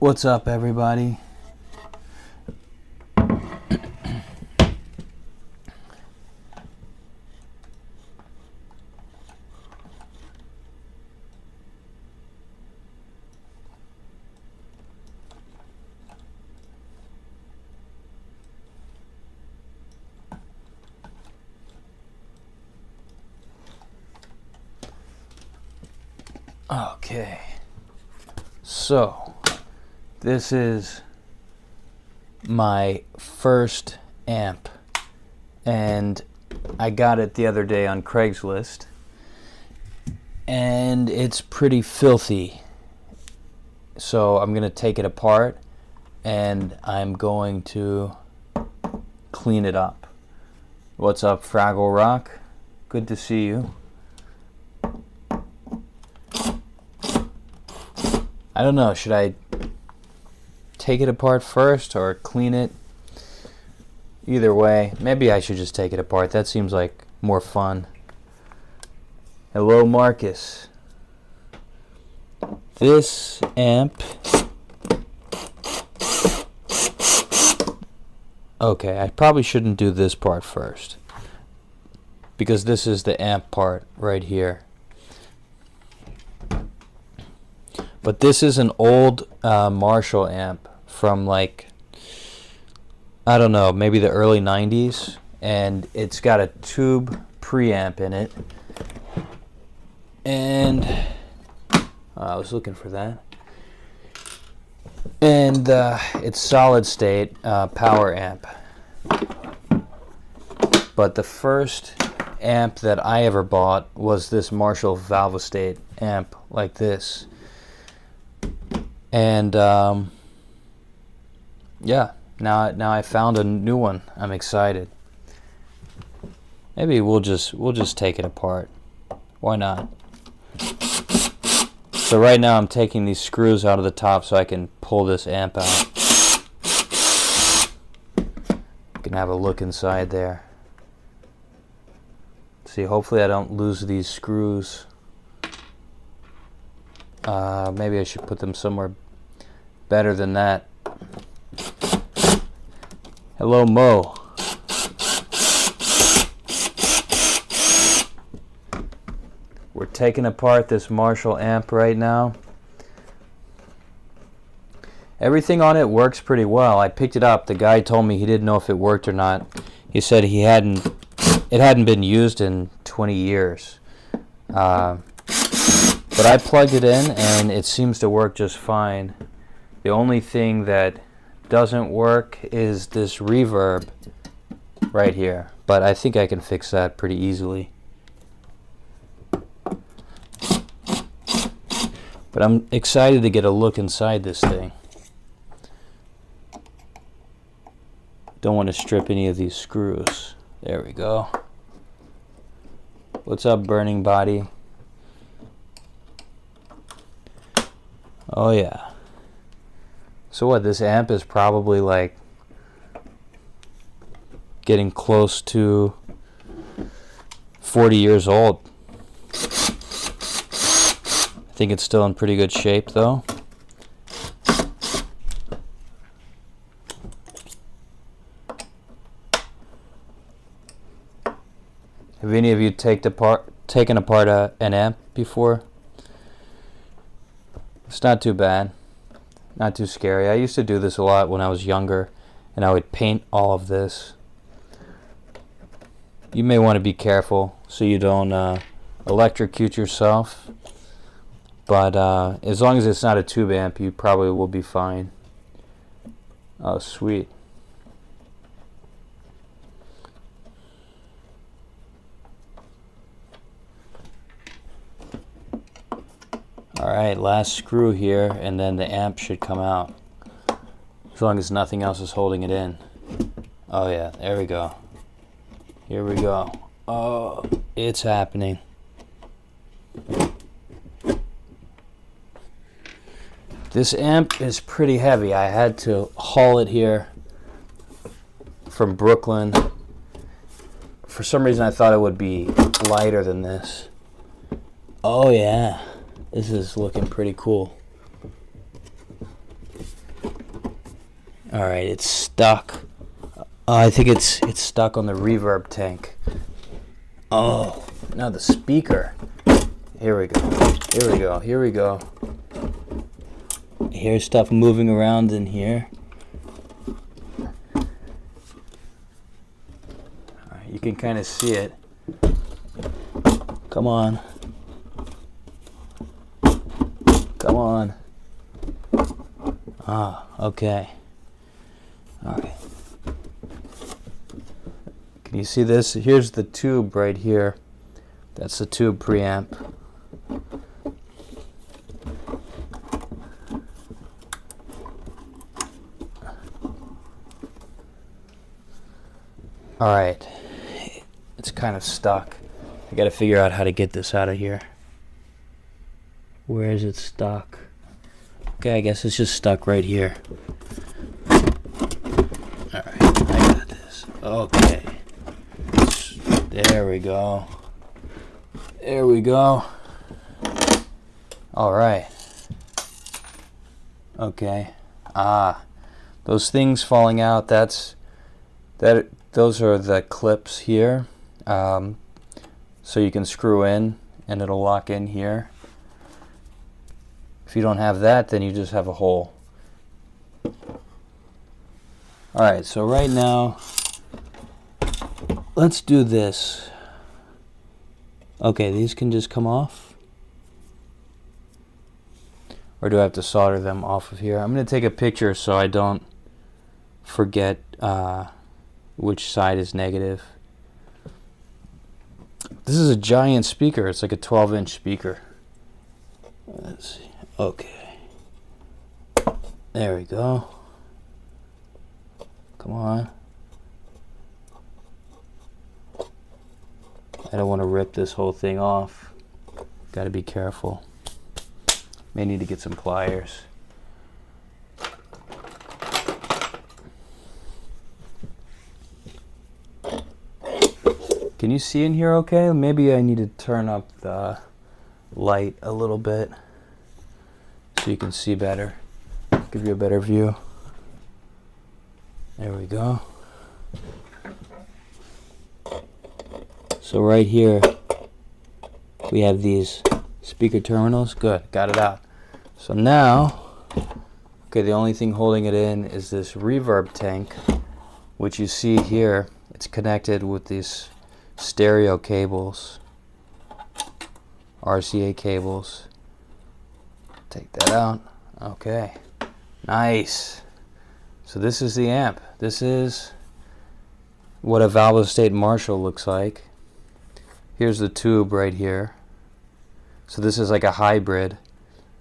What's up, everybody? Okay, so this is my first amp, and I got it the other day on Craigslist, and it's pretty filthy. So I'm gonna take it apart and I'm going to clean it up. What's up, Fraggle Rock? Good to see you. I don't know, should I take it apart first or clean it? Either way, maybe I should just take it apart. That seems like more fun. Hello, Marcus. This amp... Okay, I probably shouldn't do this part first, because this is the amp part right here. But this is an old Marshall amp from, like, I don't know, maybe the early 90s. And it's got a tube preamp in it. And I was looking for that. And it's solid state power amp. But the first amp that I ever bought was this Marshall valve state amp like this. And yeah, now I found a new one. I'm excited. Maybe we'll just take it apart. Why not? So right now I'm taking these screws out of the top so I can pull this amp out. You can have a look inside there. See, hopefully I don't lose these screws. Maybe I should put them somewhere better than that. Hello, Mo. We're taking apart this Marshall amp right now. Everything on it works pretty well. I picked it up. The guy told me he didn't know if it worked or not. He said it hadn't been used in 20 years. But I plugged it in and it seems to work just fine. The only thing that doesn't work is this reverb right here, but I think I can fix that pretty easily. But I'm excited to get a look inside this thing. Don't want to strip any of these screws. There we go. What's up, Burning Body? Oh yeah. So what, this amp is probably like getting close to 40 years old. I think it's still in pretty good shape though. Have any of you taken apart an amp before? It's not too bad. Not too scary. I used to do this a lot when I was younger, and I would paint all of this. You may want to be careful so you don't electrocute yourself, but as long as it's not a tube amp, you probably will be fine. Oh, sweet. Alright, last screw here, and then the amp should come out. As long as nothing else is holding it in. Oh yeah, there we go. Here we go. Oh, it's happening. This amp is pretty heavy. I had to haul it here from Brooklyn. For some reason I thought it would be lighter than this. Oh yeah. This is looking pretty cool. All right, it's stuck. I think it's stuck on the reverb tank. Oh, now the speaker. Here we go. Here we go. Here we go. Here's stuff moving around in here. All right, you can kind of see it. Come on. Come on. Ah, okay. All right. Can you see this? Here's the tube right here. That's the tube preamp. All right. It's kind of stuck. I got to figure out how to get this out of here. Where is it stuck? Okay, I guess it's just stuck right here. All right, I got this. Okay. There we go. There we go. All right. Okay. Ah, those things falling out, those are the clips here. So you can screw in and it'll lock in here. If you don't have that, then you just have a hole. Alright, so right now, let's do this. Okay, these can just come off. Or do I have to solder them off of here? I'm going to take a picture so I don't forget which side is negative. This is a giant speaker. It's like a 12-inch speaker. Let's see. Okay. There we go. Come on. I don't want to rip this whole thing off. Got to be careful. May need to get some pliers. Can you see in here okay? Maybe I need to turn up the light a little bit so you can see better. Give you a better view. There we go. So right here we have these speaker terminals. Good, got it out. So now, okay, the only thing holding it in is this reverb tank, which you see here. It's connected with these stereo cables, RCA cables. Take that out. Okay, nice. So this is the amp. This is what a valve state Marshall looks like. Here's the tube right here. So this is like a hybrid.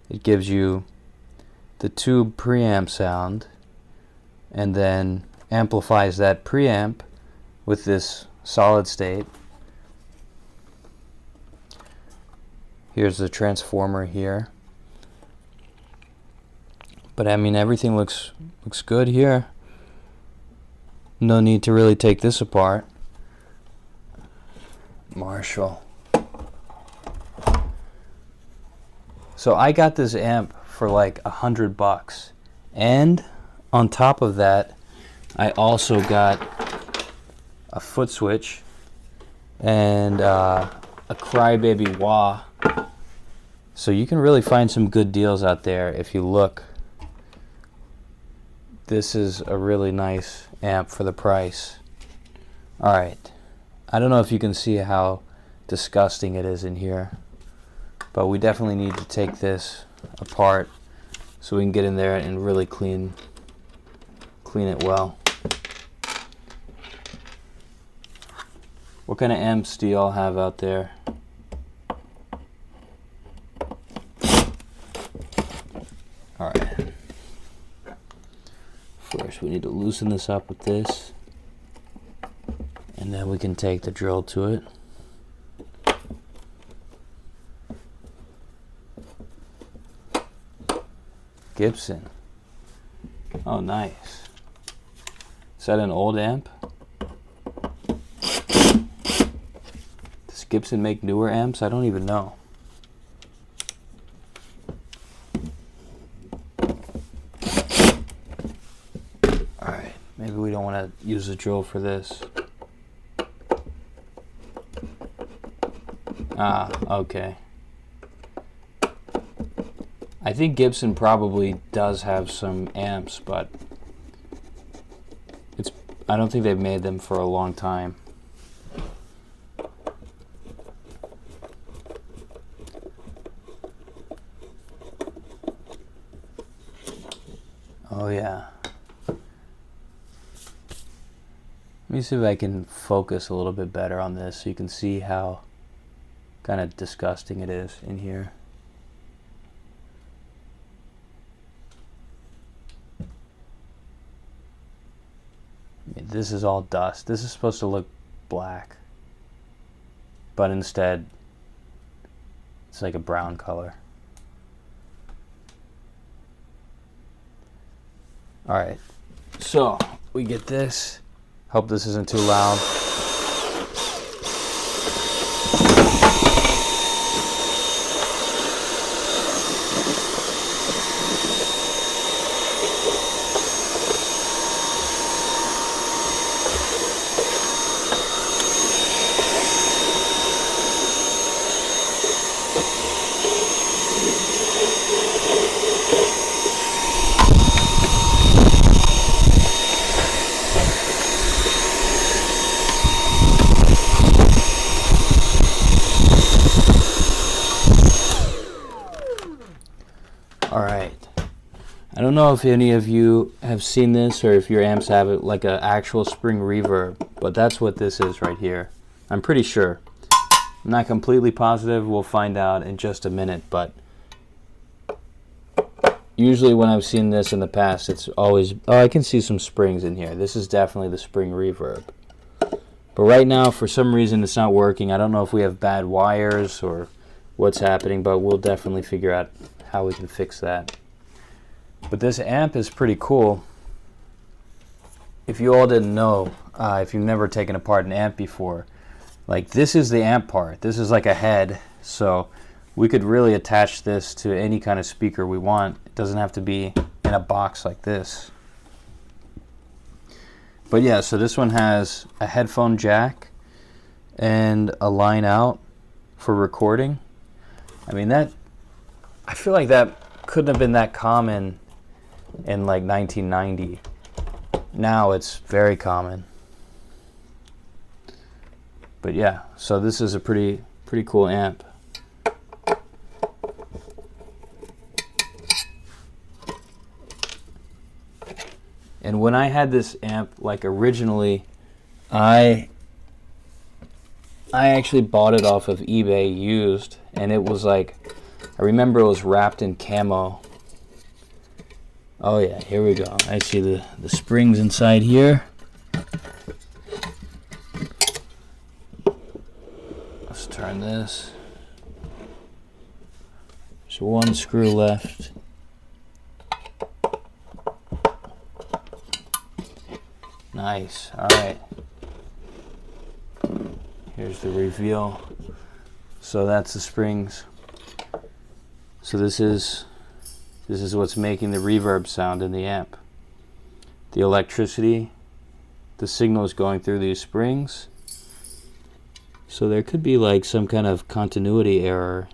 It gives you the tube preamp sound and then amplifies that preamp with this solid state. Here's the transformer here. But I mean, everything looks good here. No need to really take this apart. Marshall. So I got this amp for like $100, and on top of that, I also got a foot switch and a crybaby wah. So you can really find some good deals out there if you look. This is a really nice amp for the price. Alright, I don't know if you can see how disgusting it is in here, but we definitely need to take this apart so we can get in there and really clean it well. What kind of amps do y'all have out there? Alright. First we need to loosen this up with this, and then we can take the drill to it. Gibson. Oh, nice. Is that an old amp? Does Gibson make newer amps? I don't even know. maybe we don't want to use the drill for this. Ah, okay. I think Gibson probably does have some amps, but I don't think they've made them for a long time. Oh yeah. Let me see if I can focus a little bit better on this so you can see how kind of disgusting it is in here. This is all dust. This is supposed to look black, but instead it's like a brown color. Alright, so we get this. Hope this isn't too loud. Alright, I don't know if any of you have seen this or if your amps have it like an actual spring reverb, but that's what this is right here. I'm pretty sure. I'm not completely positive, we'll find out in just a minute, but usually when I've seen this in the past, it's always, oh, I can see some springs in here. This is definitely the spring reverb. But right now, for some reason, it's not working. I don't know if we have bad wires or what's happening, but we'll definitely figure out how we can fix that. But this amp is pretty cool. If you all didn't know, if you've never taken apart an amp before, like this is the amp part. This is like a head, so we could really attach this to any kind of speaker we want. It doesn't have to be in a box like this. But yeah, so this one has a headphone jack and a line out for recording. I mean, that, I feel like that couldn't have been that common in like 1990. Now it's very common. But yeah, so this is a pretty cool amp. And when I had this amp, like originally, I actually bought it off of eBay used, and it was like, I remember it was wrapped in camo. Oh yeah, here we go. I see the springs inside here. Let's turn this. There's one screw left. Nice. All right. Here's the reveal. So that's the springs. So this is what's making the reverb sound in the amp. The electricity, the signal is going through these springs. So there could be like some kind of continuity error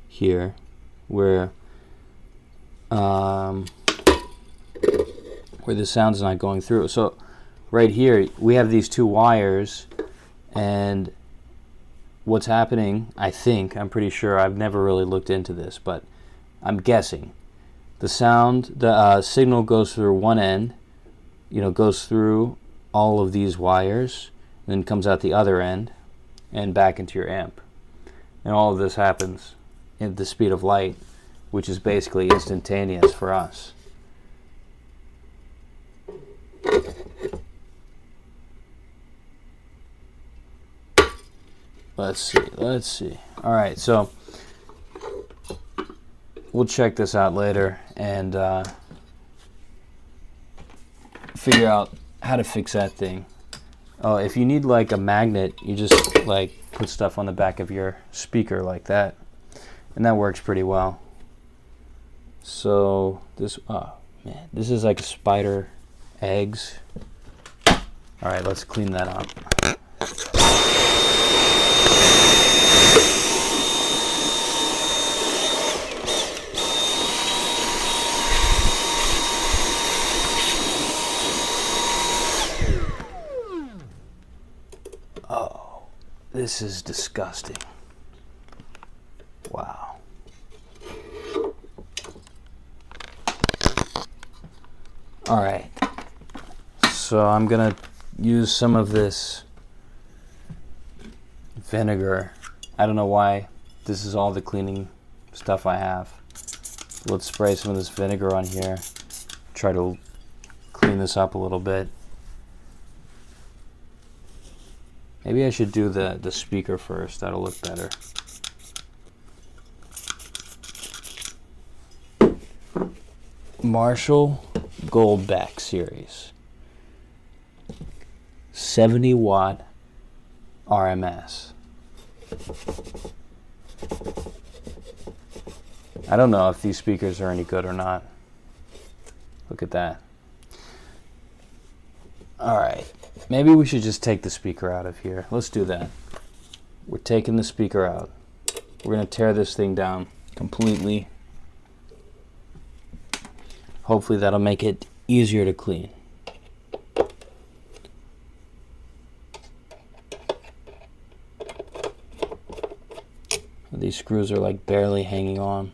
here where the sound's not going through. So right here we have these two wires, and what's happening, I think, I'm pretty sure, I've never really looked into this, but I'm guessing the signal goes through one end, goes through all of these wires, and then comes out the other end and back into your amp. And all of this happens at the speed of light, which is basically instantaneous for us. Let's see. All right, so we'll check this out later and figure out how to fix that thing. Oh, if you need like a magnet, you just like put stuff on the back of your speaker like that, and that works pretty well. So this, oh man, this is like a spider eggs. All right, let's clean that up. Oh, this is disgusting. Wow. All right. So I'm gonna use some of this vinegar. I don't know why this is all the cleaning stuff I have. Let's spray some of this vinegar on here. Try to clean this up a little bit. Maybe I should do the speaker first. That'll look better. Marshall Goldback series. 70 watt RMS. I don't know if these speakers are any good or not. Look at that. Alright, maybe we should just take the speaker out of here. Let's do that. We're taking the speaker out. We're going to tear this thing down completely. Hopefully that'll make it easier to clean. These screws are like barely hanging on.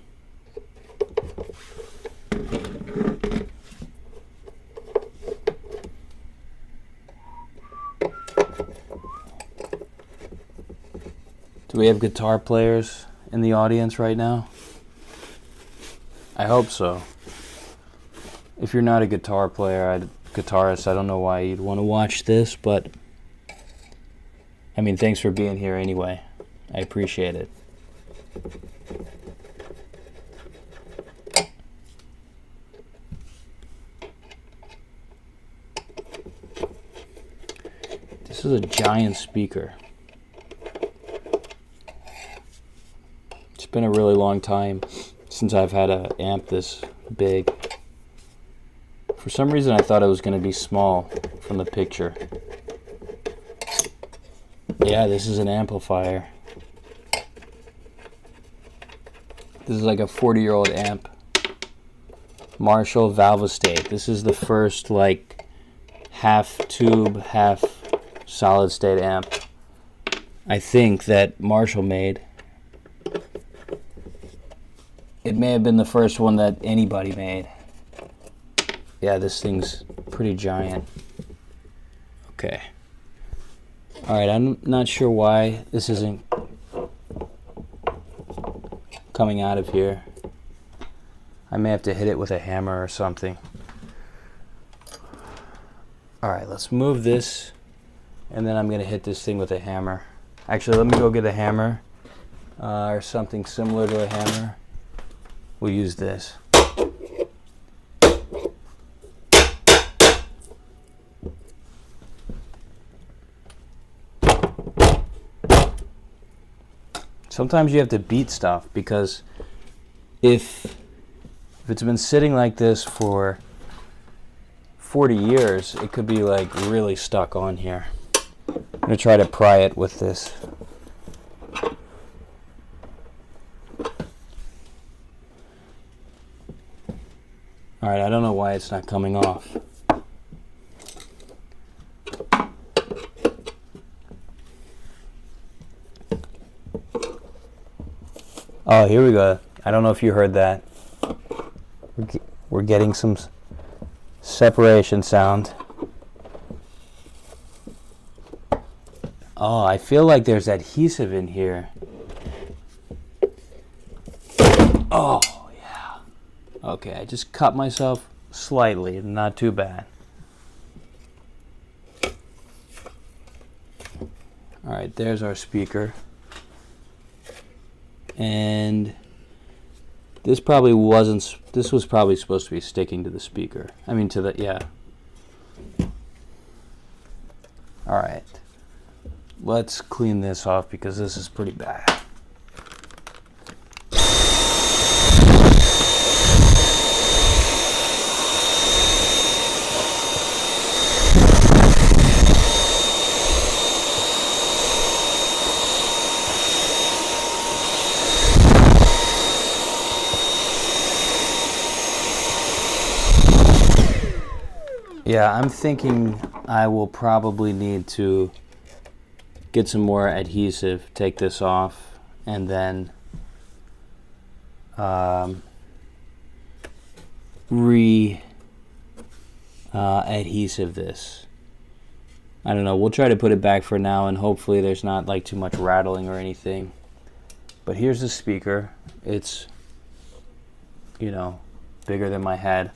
Do we have guitar players in the audience right now? I hope so. If you're not a guitar player, guitarist, I don't know why you'd want to watch this, but I mean, thanks for being here anyway. I appreciate it. This is a giant speaker. It's been a really long time since I've had an amp this big. For some reason I thought it was going to be small from the picture. Yeah, this is an amplifier. This is like a 40-year-old amp. Marshall valve estate. This is the first like half tube, half solid state amp I think that Marshall made. It may have been the first one that anybody made. Yeah, this thing's pretty giant. Okay. Alright, I'm not sure why this isn't coming out of here. I may have to hit it with a hammer or something. Alright, let's move this, and then I'm going to hit this thing with a hammer. Actually, let me go get a hammer or something similar to a hammer. We'll use this. Sometimes you have to beat stuff, because if it's been sitting like this for 40 years, it could be like really stuck on here. I'm going to try to pry it with this. Alright, I don't know why it's not coming off. Oh, here we go. I don't know if you heard that. We're getting some separation sound. Oh, I feel like there's adhesive in here. Oh, yeah. Okay, I just cut myself slightly, not too bad. Alright, there's our speaker. And this probably wasn't, this was probably supposed to be sticking to the speaker. I mean to the, yeah. Alright. Let's clean this off because this is pretty bad. Yeah, I'm thinking I will probably need to get some more adhesive, take this off, and then adhesive this. I don't know, we'll try to put it back for now, and hopefully there's not like too much rattling or anything. But here's the speaker. It's, you know, bigger than my head.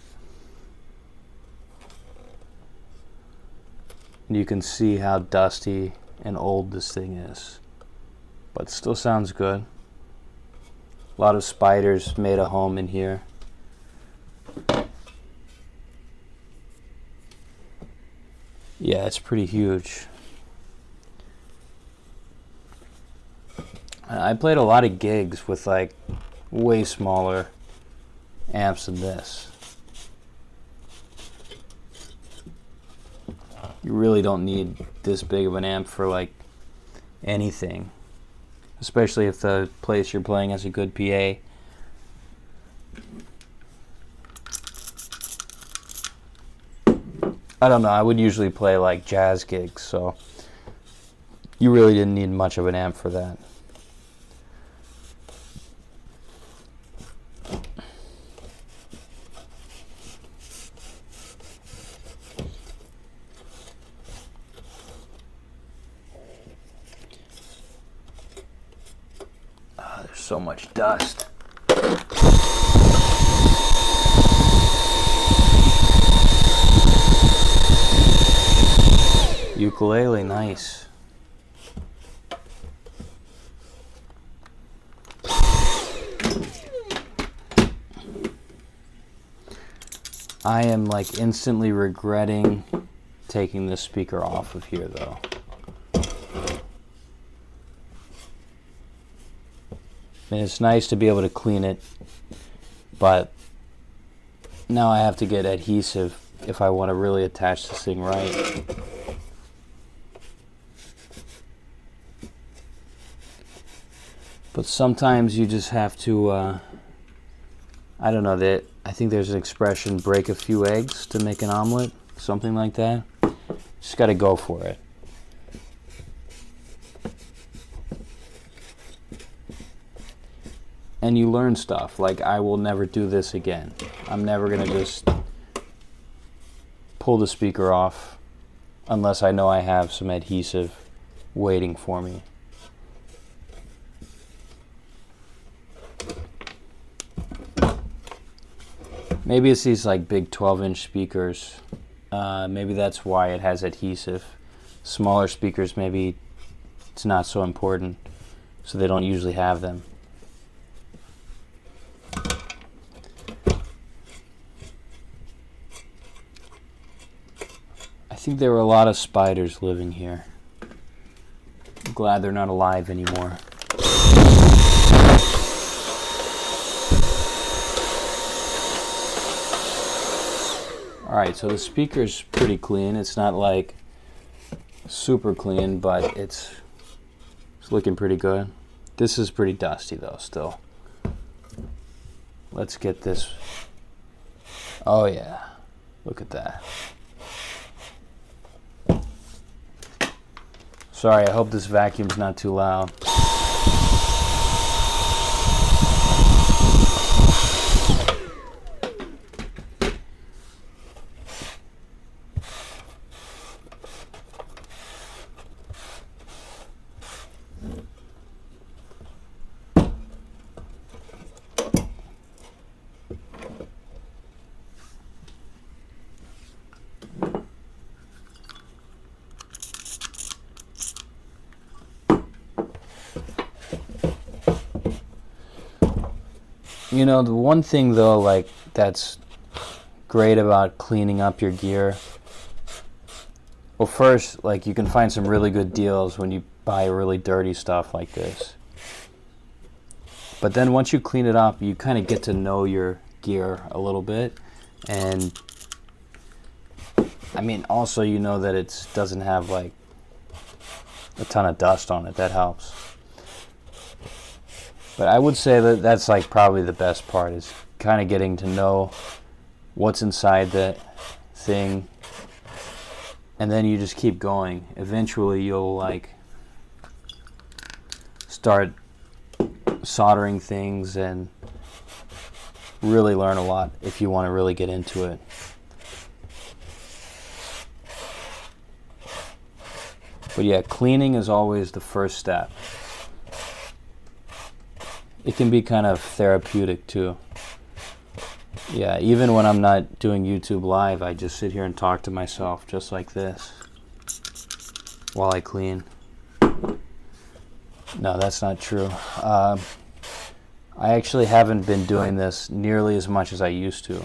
You can see how dusty and old this thing is, but still sounds good. A lot of spiders made a home in here. Yeah, it's pretty huge. I played a lot of gigs with like way smaller amps than this. You really don't need this big of an amp for like anything, especially if the place you're playing has a good PA. I don't know, I would usually play like jazz gigs, so you really didn't need much of an amp for that. There's so much dust. Ukulele, nice. I am like instantly regretting taking this speaker off of here though. And it's nice to be able to clean it, but now I have to get adhesive if I want to really attach this thing right. But sometimes you just have to, I don't know, I think there's an expression, break a few eggs to make an omelet, something like that. Just got to go for it. And you learn stuff, like I will never do this again. I'm never going to just pull the speaker off unless I know I have some adhesive waiting for me. Maybe it's these like big 12-inch speakers. Maybe that's why it has adhesive. Smaller speakers, maybe it's not so important, so they don't usually have them. I think there were a lot of spiders living here. I'm glad they're not alive anymore. Alright, so the speaker's pretty clean. It's not like super clean, but it's looking pretty good. This is pretty dusty though still. Let's get this. Oh yeah, look at that. Sorry, I hope this vacuum's not too loud. You know, the one thing though, like, that's great about cleaning up your gear, well, first, like, you can find some really good deals when you buy really dirty stuff like this. But then once you clean it up, you kind of get to know your gear a little bit. And I mean, also, you know that it doesn't have like a ton of dust on it. That helps. But I would say that that's like probably the best part, is kind of getting to know what's inside the thing, and then you just keep going. Eventually you'll like start soldering things and really learn a lot if you want to really get into it. But yeah, cleaning is always the first step. It can be kind of therapeutic too. Yeah, even when I'm not doing YouTube live, I just sit here and talk to myself just like this while I clean. No, that's not true. I actually haven't been doing this nearly as much as I used to.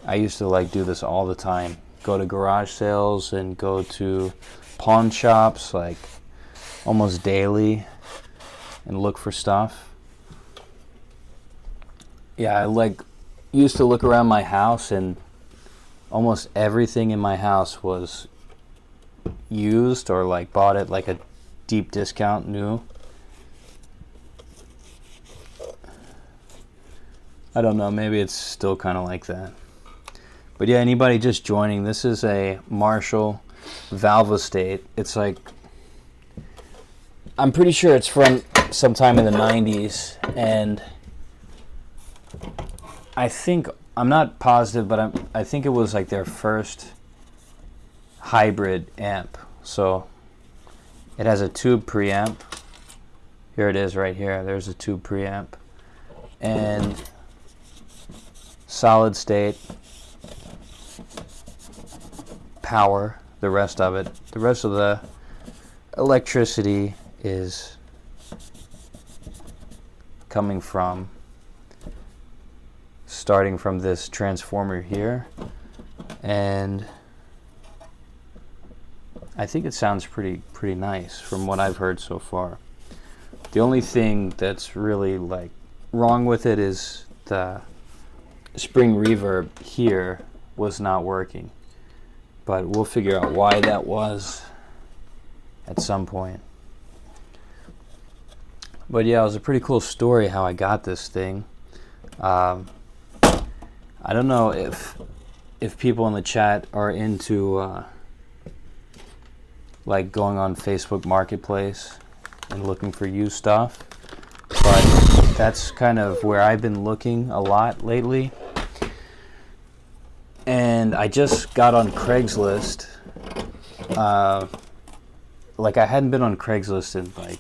I used to like do this all the time. Go to garage sales and go to pawn shops like almost daily and look for stuff. Yeah, I like used to look around my house and almost everything in my house was used or like bought at like a deep discount new. I don't know, maybe it's still kind of like that. But yeah, anybody just joining, this is a Marshall valve estate. It's like, I'm pretty sure it's from sometime in the 90s, and I think, I'm not positive, but I think it was like their first hybrid amp. So it has a tube preamp. Here it is right here. There's a tube preamp. And solid state power, the rest of it. The rest of the electricity is coming from, starting from this transformer here, and I think it sounds pretty nice from what I've heard so far. The only thing that's really like wrong with it is the spring reverb here was not working, but we'll figure out why that was at some point. But yeah, it was a pretty cool story how I got this thing. I don't know if people in the chat are into like going on Facebook Marketplace and looking for used stuff, but that's kind of where I've been looking a lot lately. And I just got on Craigslist. Like I hadn't been on Craigslist in like,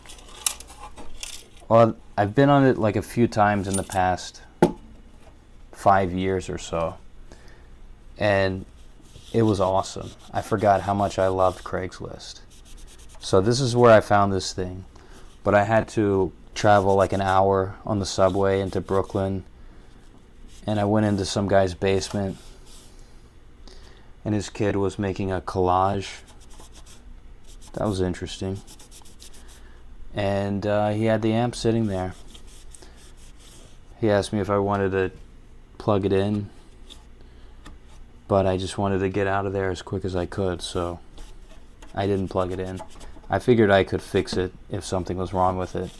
well, I've been on it like a few times in the past 5 years or so, and it was awesome. I forgot how much I loved Craigslist. So this is where I found this thing, but I had to travel like an hour on the subway into Brooklyn, and I went into some guy's basement, and his kid was making a collage. That was interesting. And he had the amp sitting there. He asked me if I wanted to plug it in, but I just wanted to get out of there as quick as I could, so I didn't plug it in. I figured I could fix it if something was wrong with it.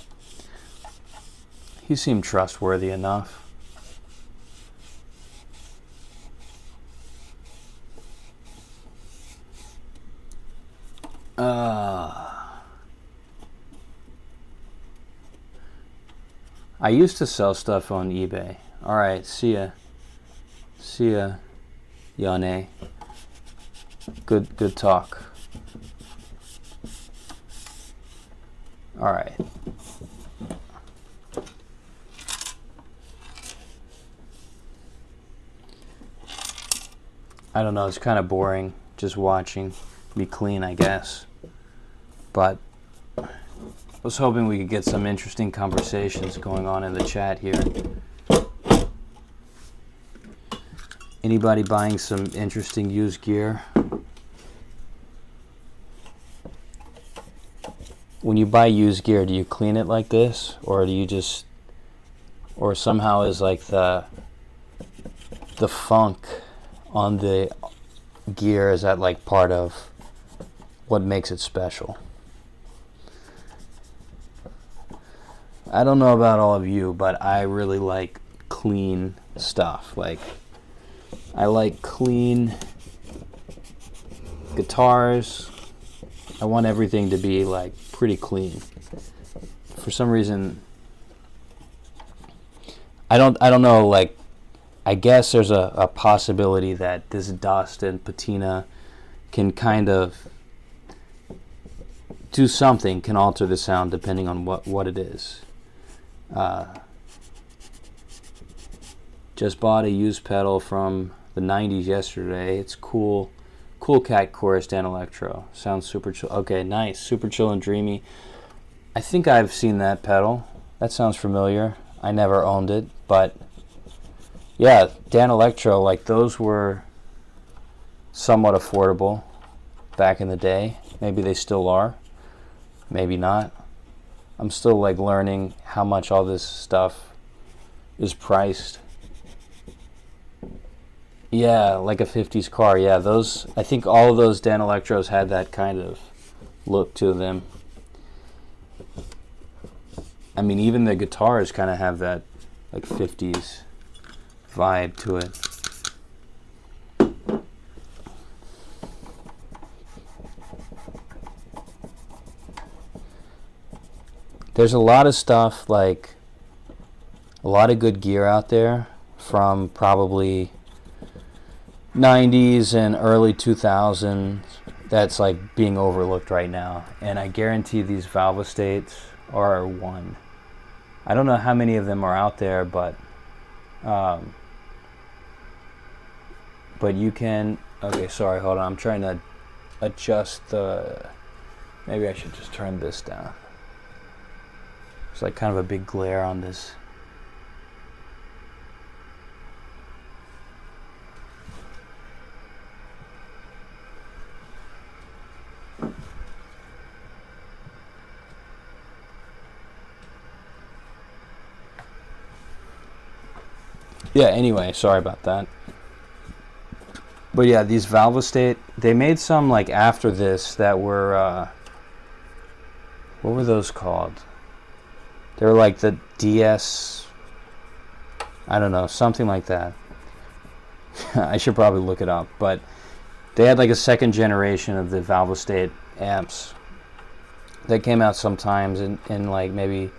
He seemed trustworthy enough. I used to sell stuff on eBay. Alright, see ya. See ya, Yane. Good talk. Alright. I don't know, it's kind of boring just watching me clean, I guess. But I was hoping we could get some interesting conversations going on in the chat here. Anybody buying some interesting used gear? When you buy used gear, do you clean it like this, or do you just, or somehow is like the funk on the gear, is that like part of what makes it special? I don't know about all of you, but I really like clean stuff. Like, I like clean guitars, I want everything to be like pretty clean. For some reason, I don't know, like, I guess there's a possibility that this dust and patina can kind of do something, can alter the sound depending on what it is. Just bought a used pedal from the 90s yesterday. It's cool. Cool Cat Chorus Dan Electro. Sounds super chill. Okay, nice. Super chill and dreamy. I think I've seen that pedal. That sounds familiar. I never owned it, but yeah, Dan Electro, like, those were somewhat affordable back in the day. Maybe they still are. Maybe not. I'm still like learning how much all this stuff is priced. Yeah, like a 50s car. Yeah, those, I think all of those Dan Electros had that kind of look to them. I mean, even the guitars kind of have that like 50s vibe to it. There's a lot of stuff, like a lot of good gear out there from probably 90s and early 2000s that's like being overlooked right now, and I guarantee these valve estates are one. I don't know how many of them are out there, but you can, okay, sorry, hold on, I'm trying to adjust the, maybe I should just turn this down. It's like kind of a big glare on this. Yeah, anyway, sorry about that. But yeah, these valve estate, they made some like after this that were, what were those called? They were like the DS, I don't know, something like that. I should probably look it up, but they had like a second generation of the valve estate amps that came out sometimes in like maybe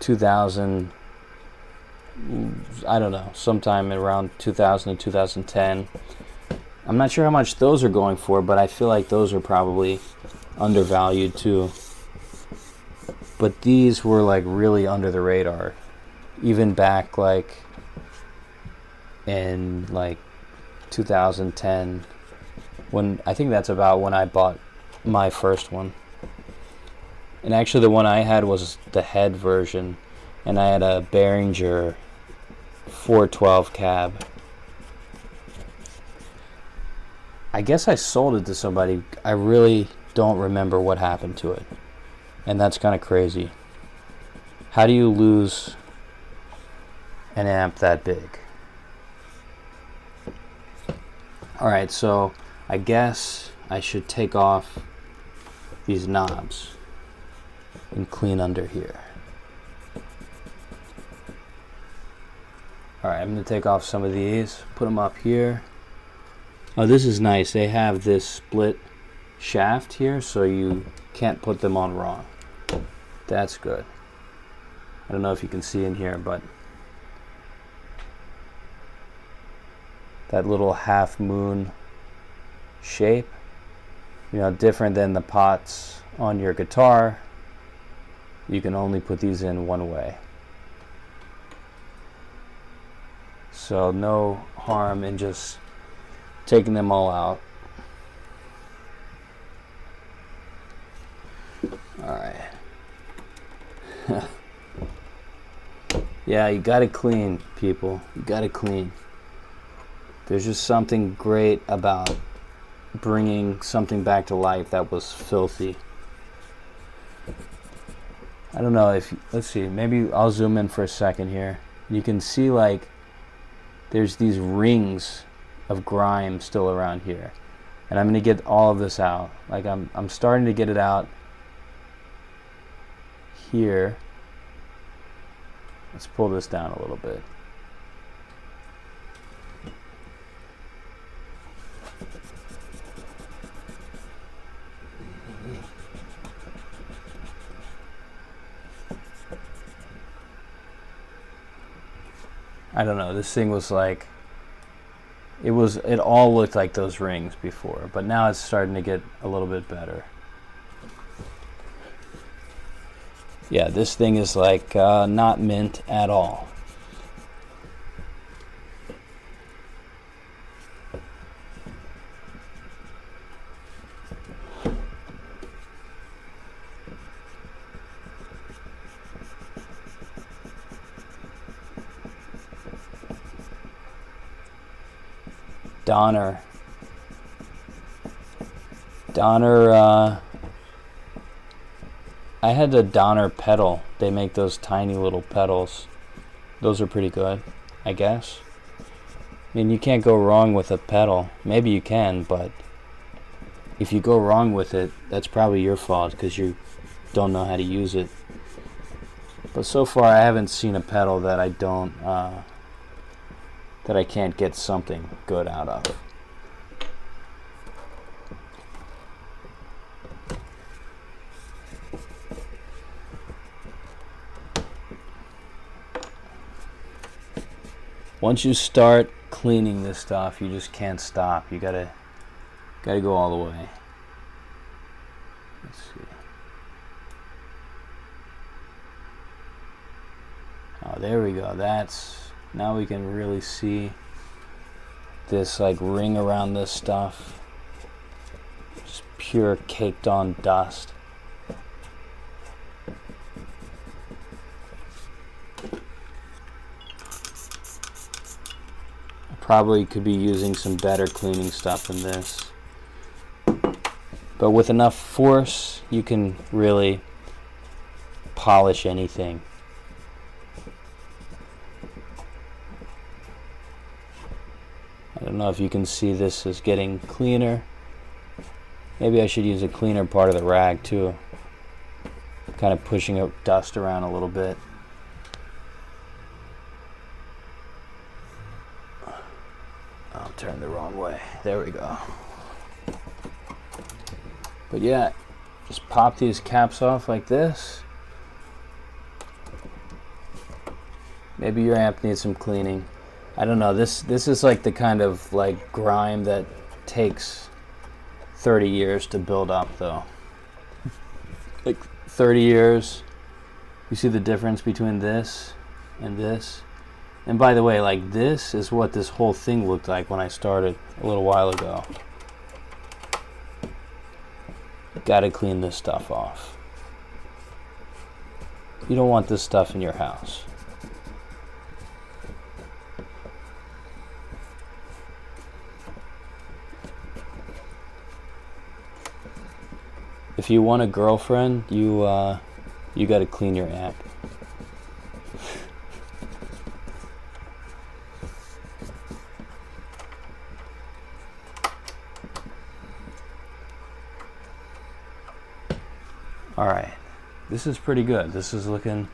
2000, I don't know, sometime around 2000 and 2010. I'm not sure how much those are going for, but I feel like those are probably undervalued too. But these were like really under the radar, even back like in like 2010, when I think that's about when I bought my first one. And actually the one I had was the head version, and I had a Behringer 412 cab. I guess I sold it to somebody. I really don't remember what happened to it. And that's kind of crazy. How do you lose an amp that big? Alright, so I guess I should take off these knobs and clean under here. Alright, I'm going to take off some of these, put them up here. Oh, this is nice. They have this split shaft here, so you can't put them on wrong. That's good. I don't know if you can see in here, but that little half moon shape, you know, different than the pots on your guitar. You can only put these in one way. So no harm in just taking them all out. Alright. Yeah, you gotta clean, people. You gotta clean. There's just something great about bringing something back to life that was filthy. I don't know if, let's see, maybe I'll zoom in for a second here. You can see like there's these rings of grime still around here, and I'm gonna get all of this out. Like I'm starting to get it out here. Let's pull this down a little bit. I don't know, this thing was like, it all looked like those rings before, but now it's starting to get a little bit better. Yeah, this thing is like not mint at all. Donner, I had a Donner pedal. They make those tiny little pedals. Those are pretty good, I guess. I mean, you can't go wrong with a pedal. Maybe you can, but if you go wrong with it, that's probably your fault because you don't know how to use it. But so far, I haven't seen a pedal that I don't, that I can't get something good out of. Once you start cleaning this stuff, you just can't stop. You gotta go all the way. Let's see. Oh, there we go. Now we can really see this like ring around this stuff. Just pure caked on dust. Probably could be using some better cleaning stuff than this. But with enough force, you can really polish anything. I don't know if you can see this is getting cleaner. Maybe I should use a cleaner part of the rag too. Kind of pushing up dust around a little bit. I'll turn the wrong way. There we go. But yeah, just pop these caps off like this. Maybe your amp needs some cleaning. I don't know. This is like the kind of like grime that takes 30 years to build up though. Like 30 years. You see the difference between this and this? And by the way, like this is what this whole thing looked like when I started a little while ago. Gotta clean this stuff off. You don't want this stuff in your house. If you want a girlfriend, you gotta clean your amp. All right, this is pretty good. This is looking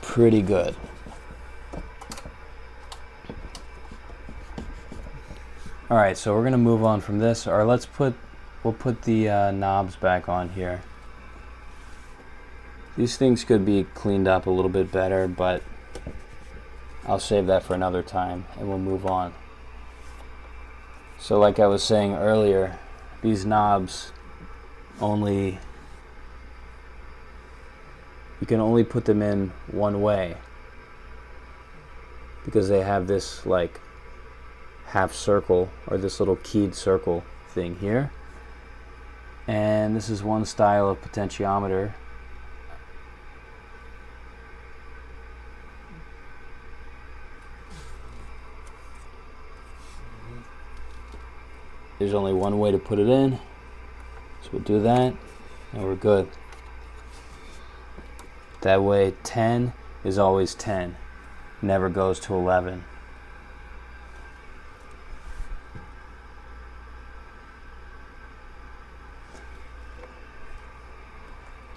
pretty good. All right, so we're gonna move on from this, or we'll put the knobs back on here. These things could be cleaned up a little bit better, but I'll save that for another time and we'll move on. So like I was saying earlier, these knobs you can only put them in one way because they have this like half circle or this little keyed circle thing here, and this is one style of potentiometer. There's only one way to put it in, so we'll do that and we're good. That way 10 is always 10, never goes to 11.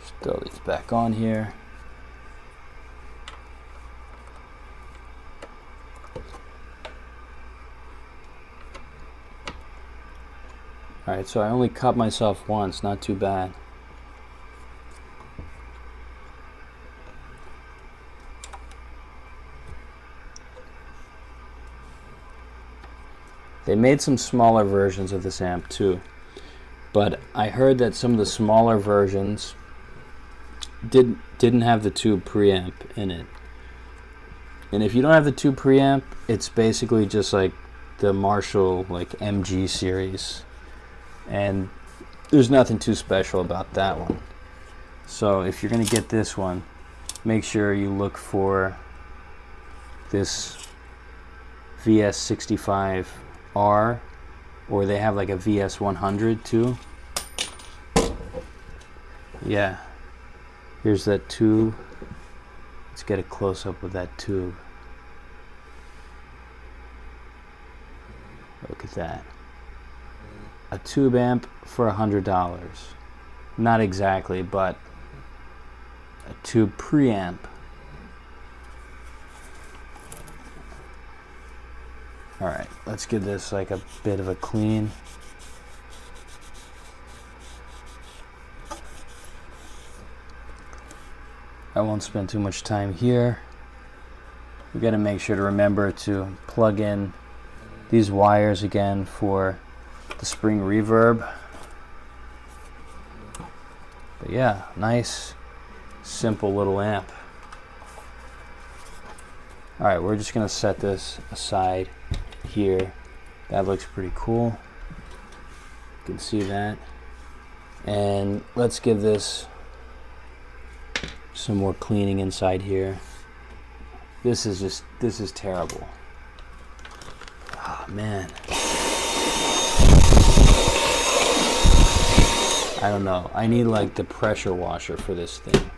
Just throw these back on here. Alright, so I only cut myself once, not too bad. They made some smaller versions of this amp too, but I heard that some of the smaller versions didn't have the tube preamp in it. And if you don't have the tube preamp, it's basically just like the Marshall like MG series, and there's nothing too special about that one. So if you're gonna get this one, make sure you look for this VS65R, or they have like a VS100 too. Yeah, here's that tube. Let's get a close-up of that tube. Look at that. A tube amp for $100. Not exactly, but a tube preamp. Alright, let's give this like a bit of a clean. I won't spend too much time here. We got to make sure to remember to plug in these wires again for the spring reverb. But yeah, nice, simple little amp. Alright, we're just going to set this aside here. That looks pretty cool. You can see that. And let's give this some more cleaning inside here. This is terrible. Oh man. I don't know. I need like the pressure washer for this thing.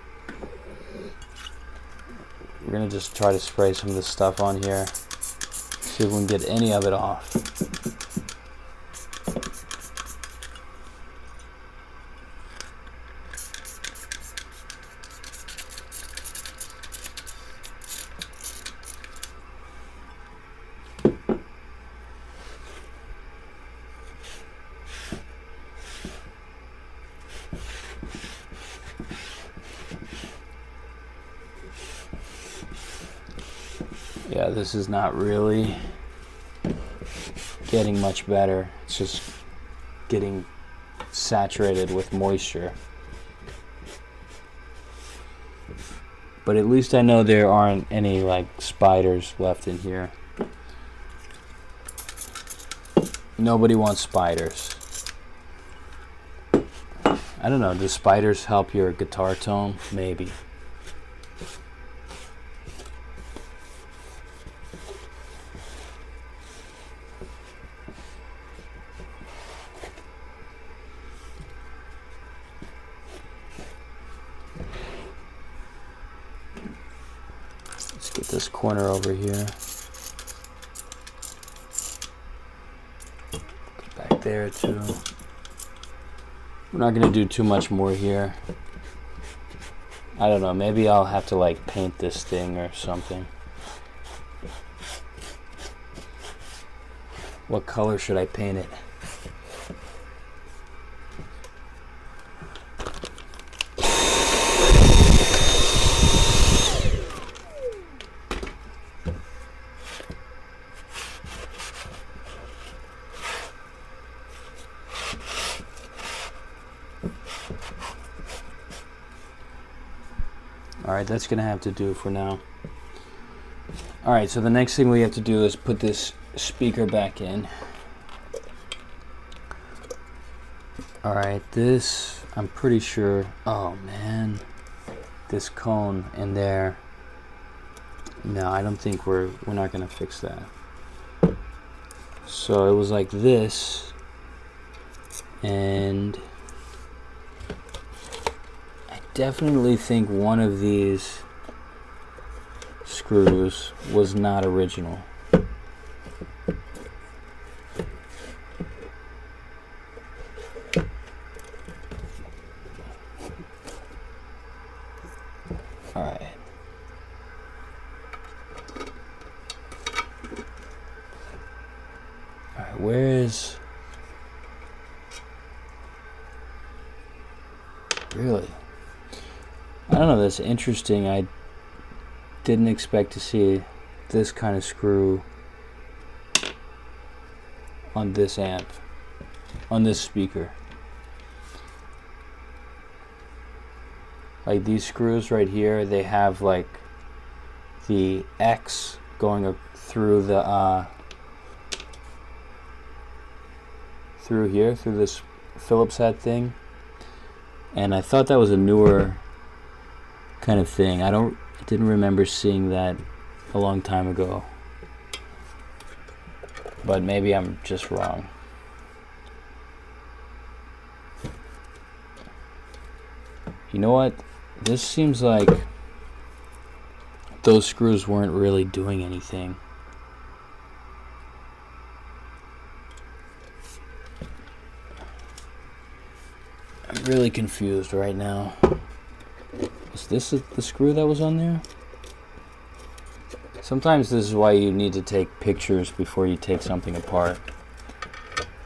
We're gonna just try to spray some of this stuff on here. See if we can get any of it off. Yeah, this is not really getting much better. It's just getting saturated with moisture. But at least I know there aren't any like spiders left in here. Nobody wants spiders. I don't know, do spiders help your guitar tone? Maybe. Let's get this corner over here. Back there too. We're not going to do too much more here. I don't know, maybe I'll have to like paint this thing or something. What color should I paint it? Alright, that's going to have to do for now. Alright, so the next thing we have to do is put this speaker back in. Alright, this, I'm pretty sure, oh man, this cone in there, no, I don't think we're not going to fix that. So it was like this, and definitely think one of these screws was not original. Alright. Alright, where is... Really? I don't know, that's interesting. I didn't expect to see this kind of screw on this amp, on this speaker. Like these screws right here, they have like the X going through the through here, through this Phillips head thing, and I thought that was a newer kind of thing. I didn't remember seeing that a long time ago, but maybe I'm just wrong. You know what? This seems like those screws weren't really doing anything. I'm really confused right now. Is this the screw that was on there? Sometimes this is why you need to take pictures before you take something apart.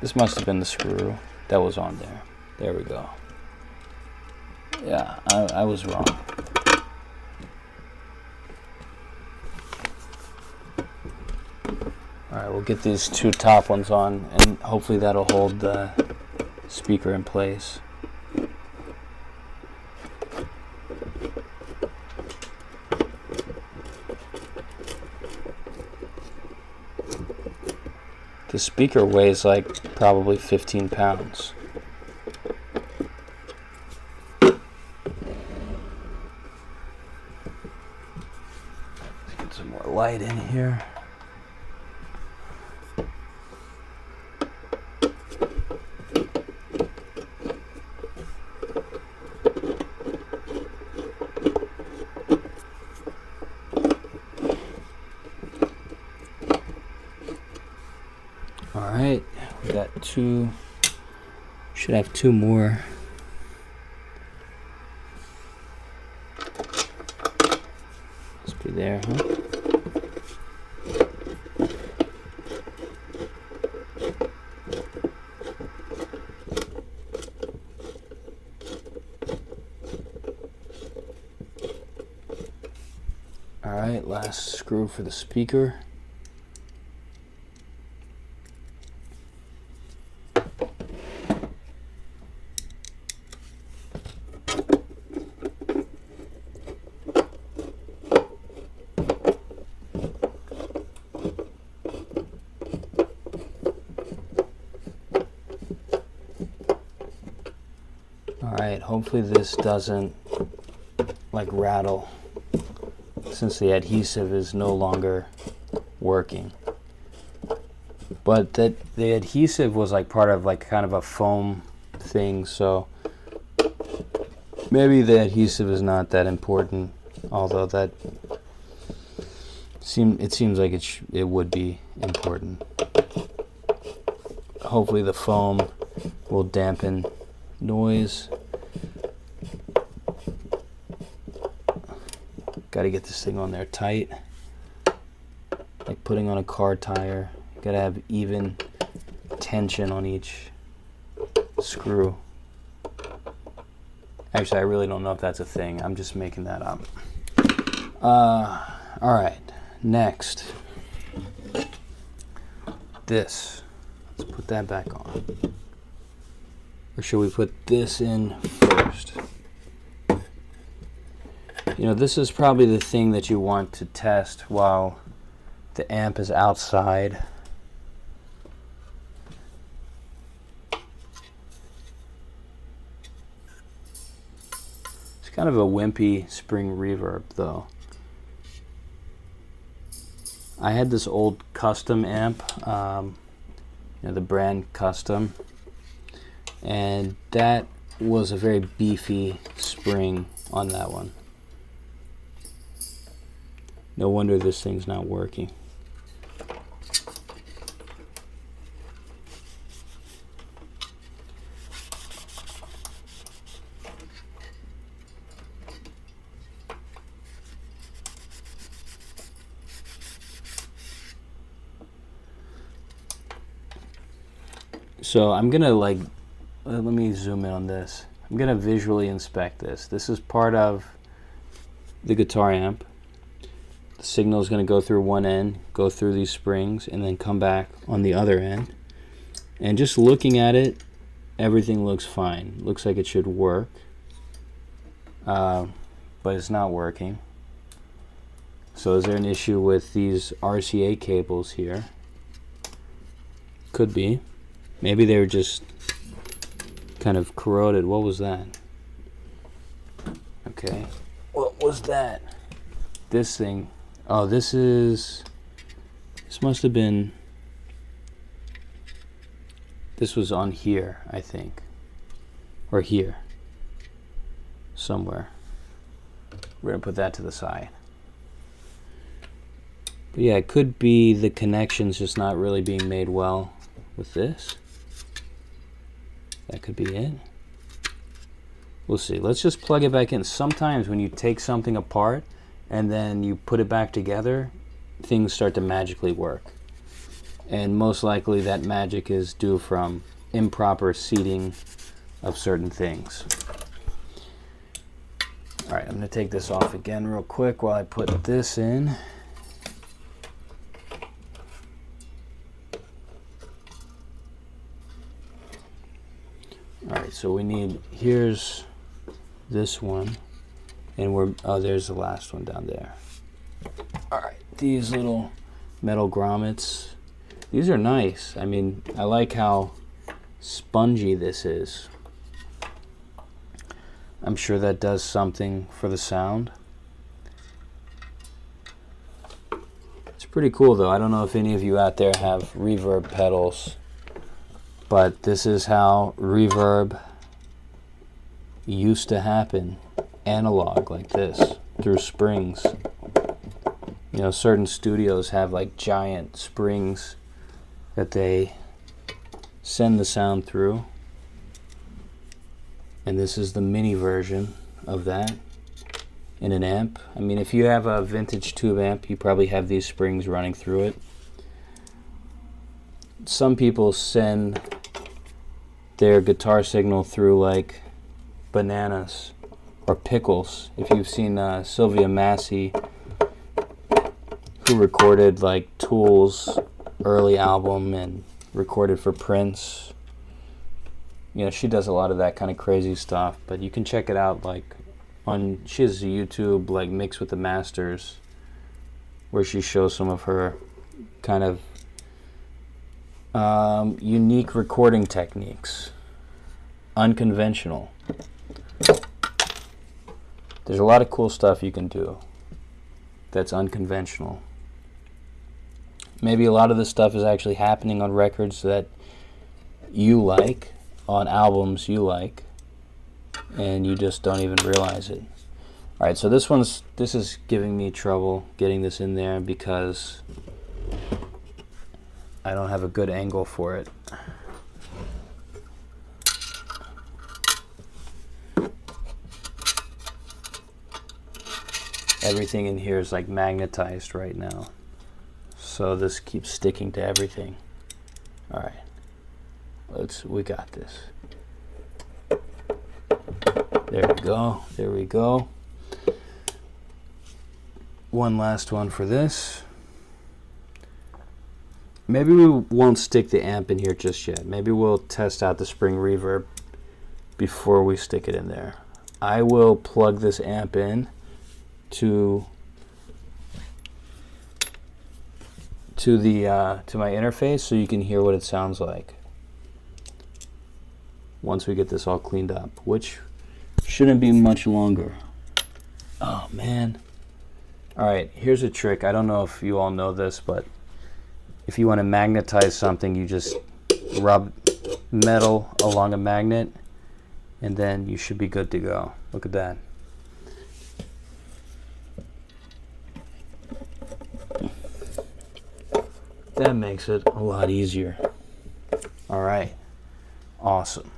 This must have been the screw that was on there. There we go. Yeah, I was wrong. Alright, we'll get these two top ones on, and hopefully that'll hold the speaker in place. The speaker weighs like probably 15 pounds. Let's get some more light in here. Alright, we got two, should have two more. Must be there, huh? Alright, last screw for the speaker. Alright, hopefully this doesn't like rattle since the adhesive is no longer working. But the adhesive was like part of like kind of a foam thing, so maybe the adhesive is not that important, although it seems like it would be important. Hopefully the foam will dampen noise. Got to get this thing on there tight, like putting on a car tire. Got to have even tension on each screw. Actually, I really don't know if that's a thing. I'm just making that up. All right, next, this. Let's put that back on. Or should we put this in first? You know, this is probably the thing that you want to test while the amp is outside. It's kind of a wimpy spring reverb, though. I had this old custom amp, the brand Custom, and that was a very beefy spring on that one. No wonder this thing's not working. So I'm gonna let me zoom in on this. I'm gonna visually inspect this. This is part of the guitar amp. The signal is going to go through one end, go through these springs, and then come back on the other end. And just looking at it, everything looks fine. Looks like it should work, but it's not working. So is there an issue with these RCA cables here? Could be. Maybe they were just kind of corroded. What was that? Okay. What was that? This thing. Oh, this must have been, this was on here, I think. Or here. Somewhere. We're going to put that to the side. But yeah, it could be the connection's just not really being made well with this. That could be it. We'll see. Let's just plug it back in. Sometimes when you take something apart and then you put it back together, things start to magically work. And most likely that magic is due from improper seating of certain things. Alright, I'm going to take this off again real quick while I put this in. Alright, so we need, here's this one, and oh, there's the last one down there. Alright, these little metal grommets, these are nice. I mean, I like how spongy this is. I'm sure that does something for the sound. It's pretty cool though. I don't know if any of you out there have reverb pedals, but this is how reverb used to happen, analog like this, through springs. You know, certain studios have like giant springs that they send the sound through. And this is the mini version of that in an amp. I mean, if you have a vintage tube amp, you probably have these springs running through it. Some people send their guitar signal through like bananas or pickles. If you've seen Sylvia Massey, who recorded like Tool's early album and recorded for Prince, you know, she does a lot of that kind of crazy stuff, but you can check it out like on, she has a YouTube like Mix with the Masters where she shows some of her kind of unique recording techniques, unconventional. There's a lot of cool stuff you can do that's unconventional. Maybe a lot of this stuff is actually happening on records that you like, on albums you like, and you just don't even realize it. Alright, so this is giving me trouble getting this in there because I don't have a good angle for it. Everything in here is like magnetized right now, so this keeps sticking to everything. Alright, we got this. There we go, there we go. One last one for this. Maybe we won't stick the amp in here just yet. Maybe we'll test out the spring reverb before we stick it in there. I will plug this amp in to my interface so you can hear what it sounds like once we get this all cleaned up, which shouldn't be much longer. Oh man. Alright, here's a trick. I don't know if you all know this, but if you want to magnetize something, you just rub metal along a magnet and then you should be good to go. Look at that. That makes it a lot easier. Alright, awesome.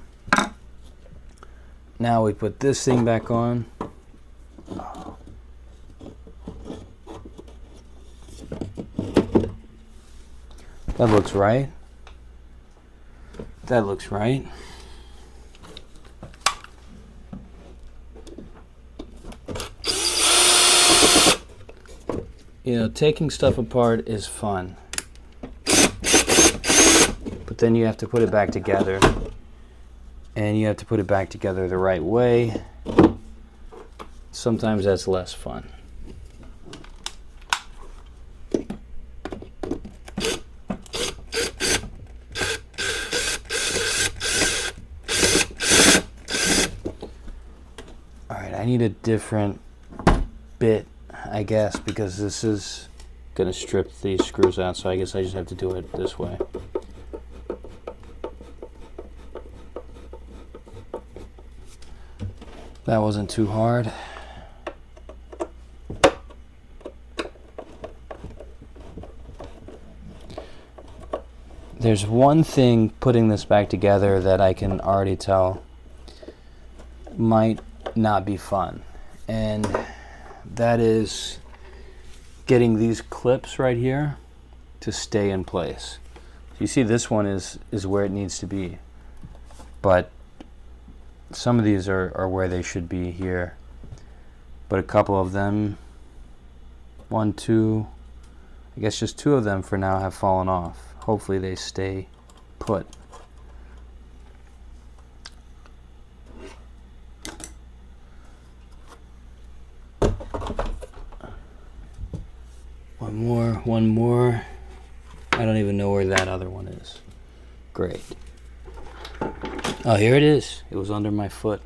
Now we put this thing back on. That looks right. That looks right. You know, taking stuff apart is fun. But then you have to put it back together. And you have to put it back together the right way. Sometimes that's less fun. Alright, I need a different bit, I guess, because this is going to strip these screws out, so I guess I just have to do it this way. That wasn't too hard. There's one thing putting this back together that I can already tell might not be fun, and that is getting these clips right here to stay in place. You see, this one is where it needs to be, but some of these are where they should be here, but a couple of them, one, two, I guess just two of them for now have fallen off. Hopefully they stay put. One more. I don't even know where that other one is. Great. Oh, here it is. It was under my foot.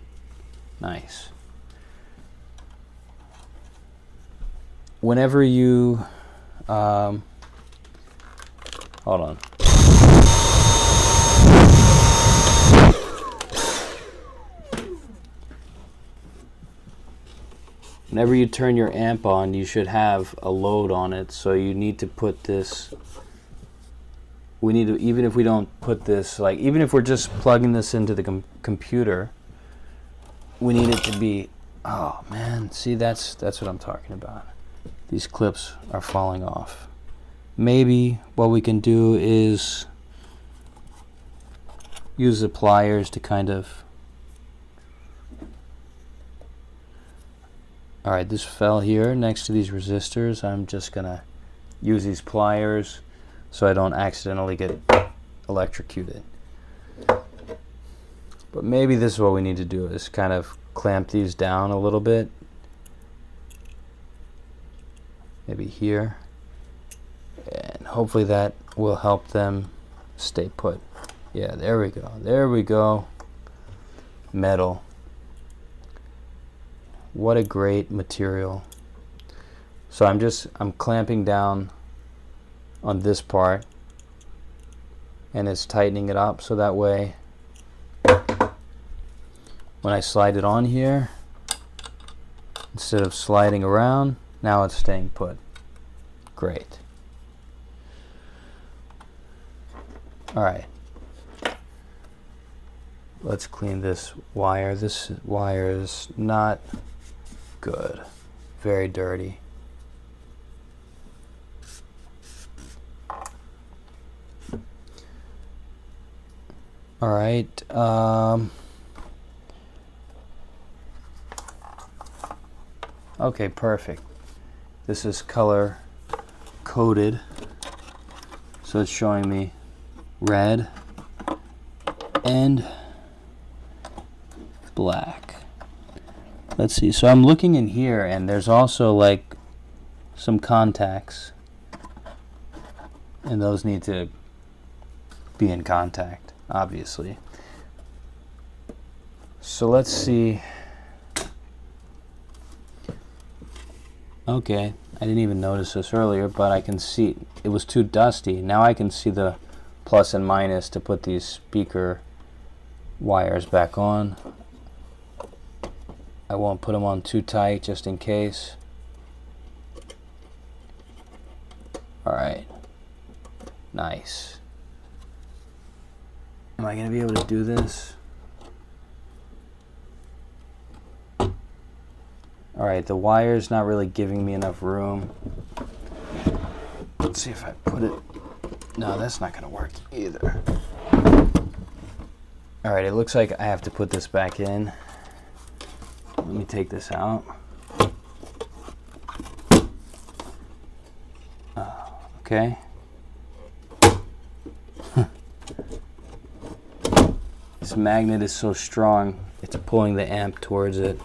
Nice. Whenever you, hold on. Whenever you turn your amp on, you should have a load on it, so you need to put this, we need to, even if we don't put this, like, even if we're just plugging this into the computer, we need it to be, oh man, see, that's what I'm talking about. These clips are falling off. Maybe what we can do is use the pliers to kind of, alright, this fell here next to these resistors. I'm just gonna use these pliers so I don't accidentally get electrocuted. But maybe this is what we need to do, is kind of clamp these down a little bit. Maybe here. And hopefully that will help them stay put. Yeah, there we go. There we go. Metal. What a great material. So I'm clamping down on this part, and it's tightening it up so that way when I slide it on here, instead of sliding around, now it's staying put. Great. Alright. Let's clean this wire. This wire is not good. Very dirty. Alright. Okay, perfect. This is color coded, so it's showing me red and black. Let's see, so I'm looking in here, and there's also like some contacts, and those need to be in contact, obviously. So let's see. Okay, I didn't even notice this earlier, but I can see it was too dusty. Now I can see the plus and minus to put these speaker wires back on. I won't put them on too tight just in case. Alright. Nice. Am I going to be able to do this? Alright, the wire's not really giving me enough room. Let's see if I put it... No, that's not going to work either. Alright, it looks like I have to put this back in. Let me take this out. Okay. this magnet is so strong, it's pulling the amp towards it.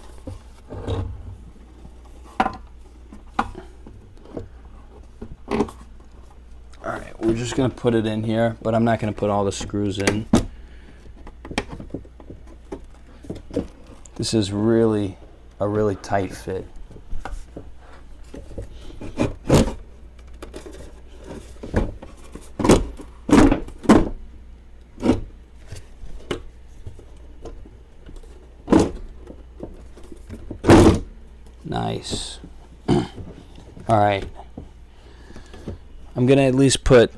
Alright, we're just going to put it in here, but I'm not going to put all the screws in. This is really a really tight fit. Nice. All right. I'm going to at least put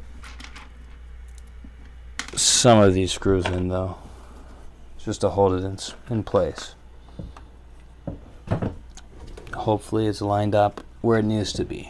some of these screws in, though, just to hold it in place. Hopefully it's lined up where it needs to be.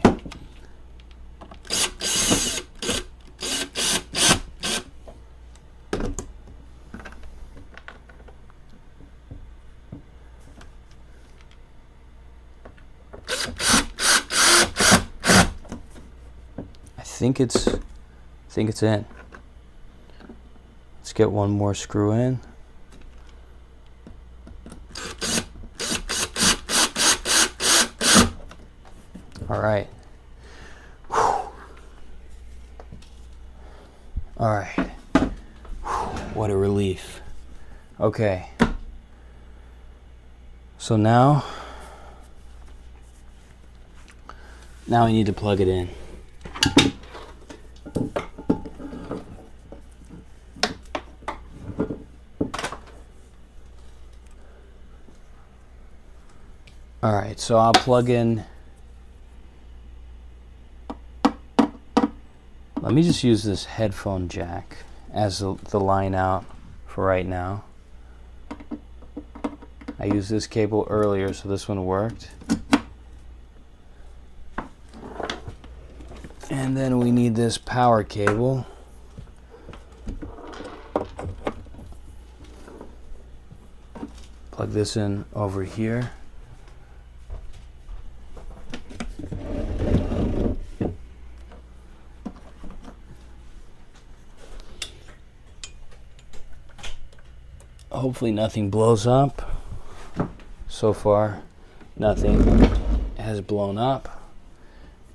I think it's in. Let's get one more screw in. All right. All right. What a relief. Okay. So now I need to plug it in. All right, so I'll plug in. Let me just use this headphone jack as the line out for right now. I used this cable earlier, so this one worked. And then we need this power cable. Plug this in over here. Hopefully nothing blows up. So far, nothing has blown up.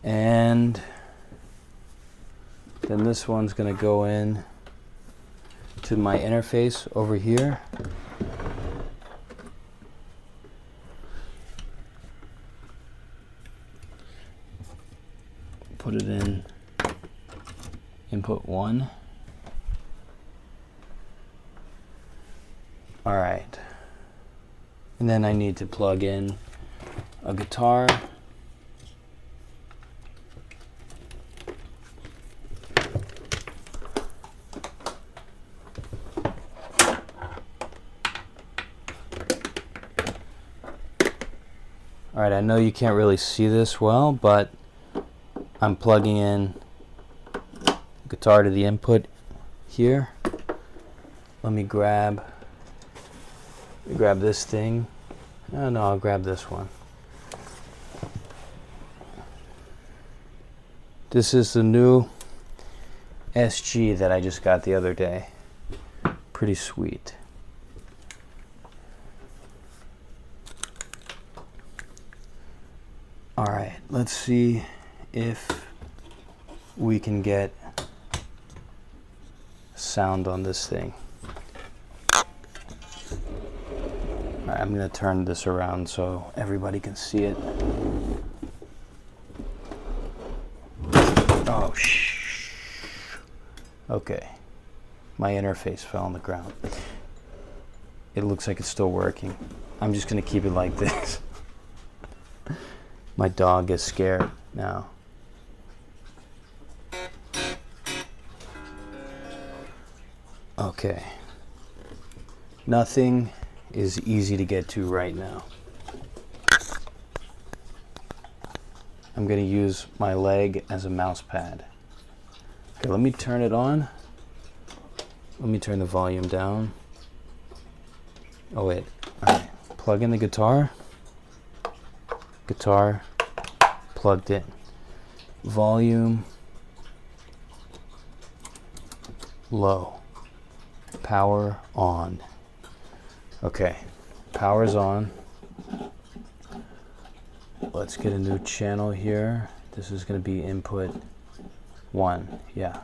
And then this one's going to go in to my interface over here. Put it in input 1. All right. And then I need to plug in a guitar. All right, I know you can't really see this well, but I'm plugging in guitar to the input here. Let me grab this thing. Oh, no, I'll grab this one. This is the new SG that I just got the other day. Pretty sweet. All right, let's see if we can get sound on this thing. All right, I'm going to turn this around so everybody can see it. Oh, shh. Okay. My interface fell on the ground. It looks like it's still working. I'm just going to keep it like this. My dog is scared now. Okay. Nothing is easy to get to right now. I'm going to use my leg as a mouse pad. Okay, let me turn it on. Let me turn the volume down. Oh wait, all right. Plug in the guitar. Guitar plugged in. Volume low. Power on. Okay, power's on. Let's get a new channel here. This is going to be input 1. Yeah.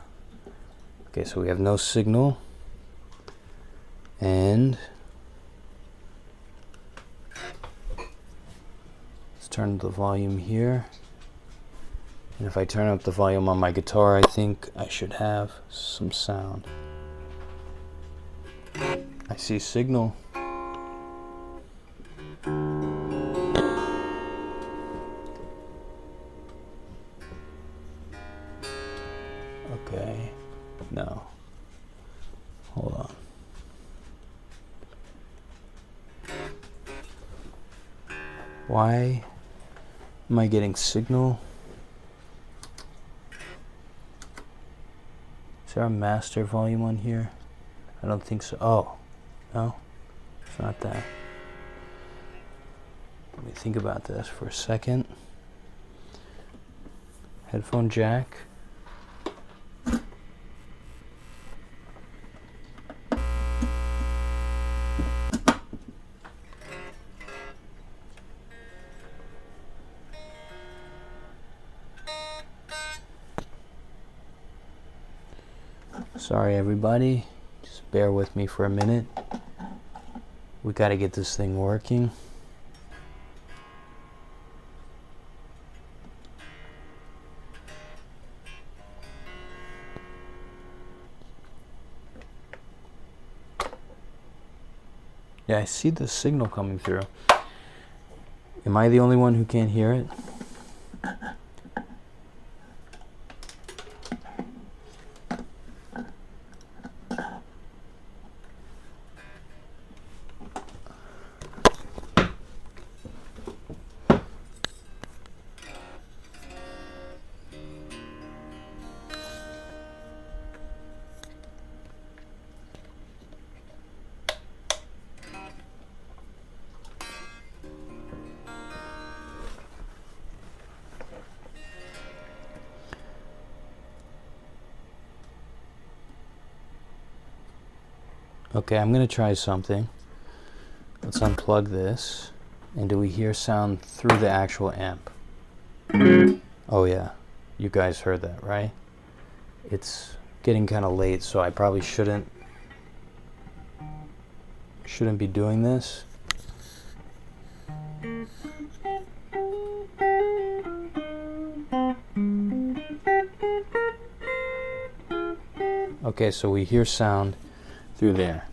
Okay, so we have no signal. And let's turn the volume here. And if I turn up the volume on my guitar, I think I should have some sound. I see signal. Okay, no. Hold on. Why am I getting signal? Is there a master volume on here? I don't think so. Oh, no, it's not that. Let me think about this for a second. Headphone jack. Sorry everybody, just bear with me for a minute. We got to get this thing working. Yeah, I see the signal coming through. Am I the only one who can't hear it? Okay, I'm going to try something. Let's unplug this. And do we hear sound through the actual amp? Oh yeah, you guys heard that, right? It's getting kind of late, so I probably shouldn't be doing this. Okay, so we hear sound through there.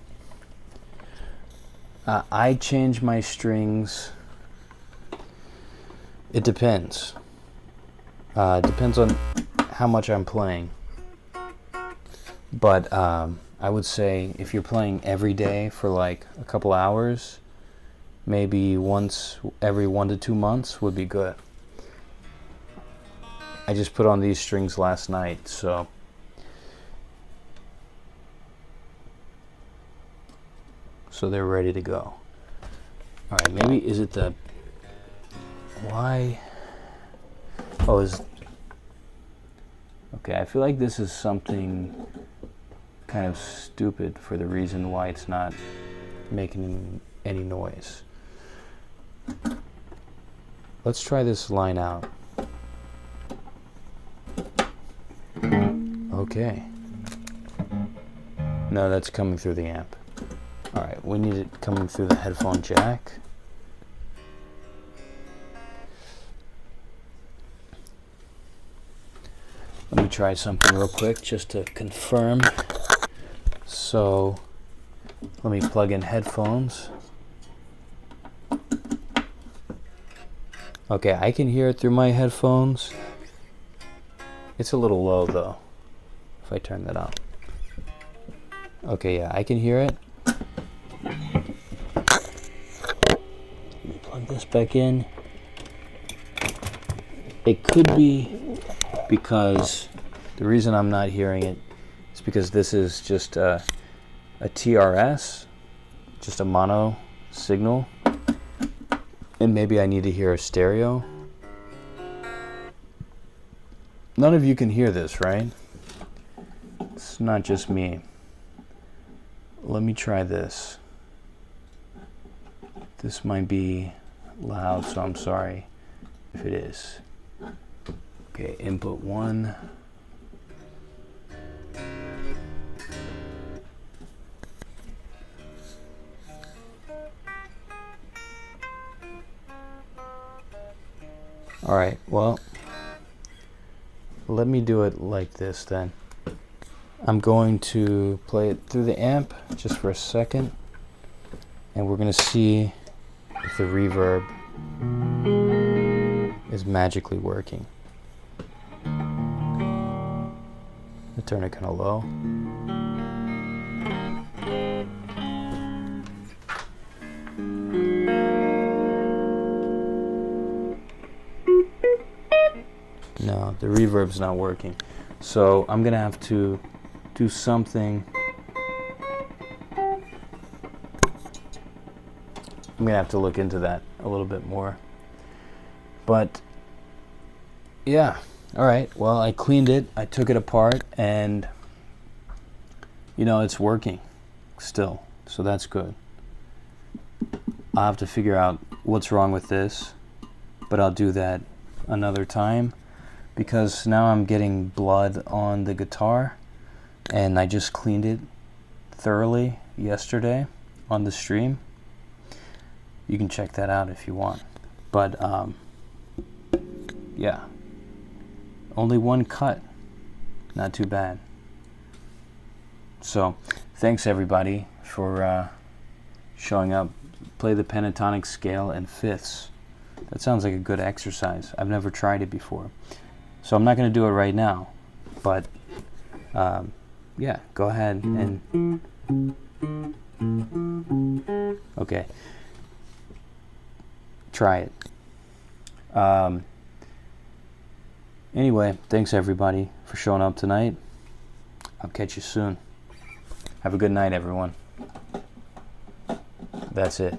I change my strings. It depends. It depends on how much I'm playing. But I would say if you're playing every day for like a couple hours, maybe once every 1 to 2 months would be good. I just put on these strings last night, so they're ready to go. All right, maybe is it the why? Oh, okay. I feel like this is something kind of stupid for the reason why it's not making any noise. Let's try this line out. Okay. No, that's coming through the amp. All right, we need it coming through the headphone jack. Let me try something real quick just to confirm. So let me plug in headphones. Okay, I can hear it through my headphones. It's a little low though, if I turn that on. Okay, yeah, I can hear it. Plug this back in. It could be because the reason I'm not hearing it is because this is just a TRS, just a mono signal, and maybe I need to hear a stereo. None of you can hear this, right? It's not just me. Let me try this. This might be loud, so I'm sorry if it is. Okay, input 1. Alright, well, let me do it like this then. I'm going to play it through the amp just for a second, and we're going to see if the reverb is magically working. I turn it kind of low. No, the reverb's not working. So I'm gonna have to do something. I'm gonna have to look into that a little bit more. But yeah, all right. Well, I cleaned it. I took it apart, and you know, it's working still. So that's good. I'll have to figure out what's wrong with this, but I'll do that another time, because now I'm getting blood on the guitar, and I just cleaned it thoroughly yesterday on the stream. You can check that out if you want. But yeah, only one cut, not too bad. So thanks everybody for showing up. Play the pentatonic scale in fifths. That sounds like a good exercise. I've never tried it before, so I'm not going to do it right now, but yeah, go ahead and okay, try it. Anyway, thanks everybody for showing up tonight. I'll catch you soon. Have a good night, everyone. That's it.